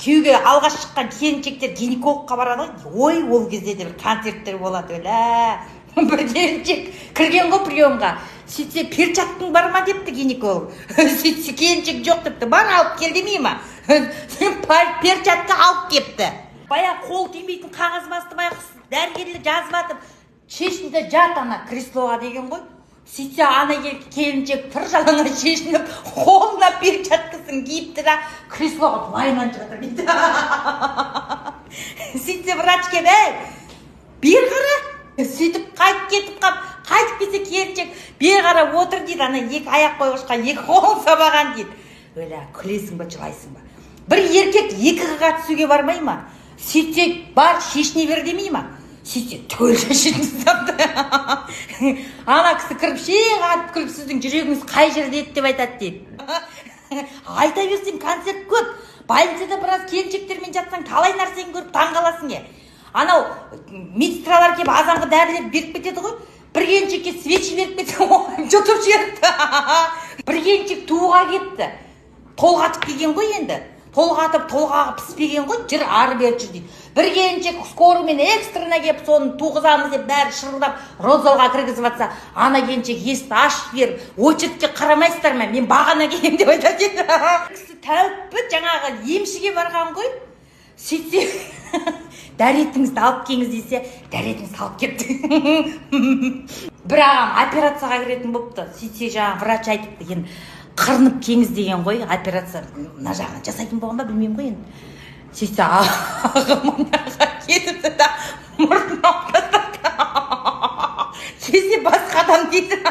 күйеуге алғаш шыққан келіншектер гинекологқа барады ғой. Ой, ол кезде де бір концерттер болады өлә. Бір келіншек кірген ғой приемға. Сөйтсе, перчаткың бар ма депті гинеколог. Сөйтсе, келіншек жоқ депті. Бар, алып кел демей ма? Перчатка алып кепті. Бая қол тимейтін қағаз басты бая дәрігерлер жазып атып, шешінде жат ана креслоға деген ғой. Сөйтсе, ана келіншек тұр жалаңа шешініп, қолына перчаткасын киіпті да, креслоға былайынан жатыр дейді. Сөйтсе, врач келді, бер қара. Сөйтіп қайтып кетіп қап, қайтып келсе келіншек, бер қара отыр дейді, ана екі аяқ қойғышқа екі қолын сабаған дейді. Өлә, күлесің ба, жылайсың ба? Бір еркек екі қыға түсуге бармай ма? Сөйтсе, бар, шешіне бер демей ма? Сөйтсе, түгел шешетін ұстапты. Ана кісі кіріп, қатып күліп, сіздің жүрегіңіз қай жерде еді деп айтады дейді. Айта берсем, концерт көп. Больницада біраз келіншектермен жатсаң, талай нәрсені көріп таңғаласың е. Анау медсестралар келіп азанғы дәрілер беріп кетеді ғой. Бір келіншекке свечи беріп кетті, жұтып жіберді. Бір келіншек туға кетті. Толғатып келген ғой енді. Толғатып, толғағы піспеген ғой, жыр ары бер жүр дейді. Бір келіншек скорымен экстрена кеп, соны туғызамыз деп бәрі шырылдап, родзалға кіргізіп атса, ана келіншек есті ашып беріп, очередке қарамайсыздар ма, мен бағана келем деп айтады еді. Кісі тәуіппі жаңағы емшіге барған ғой. Сөйтсе, дәретіңізді алып келіңіз десе, дәретіңізді алып кетті. Бір ағам операцияға кіретін болыпты. Сөйтсе, жаңағы врач айтыпты, енді қырынып келіңіз деген ғой, операция мына жағынан жасайтын болған ба білмеймін ғой енді. Сөйтсе, ағам anaға кетіпті да, мұртын алып тастады. Келсе басқа адам дейді.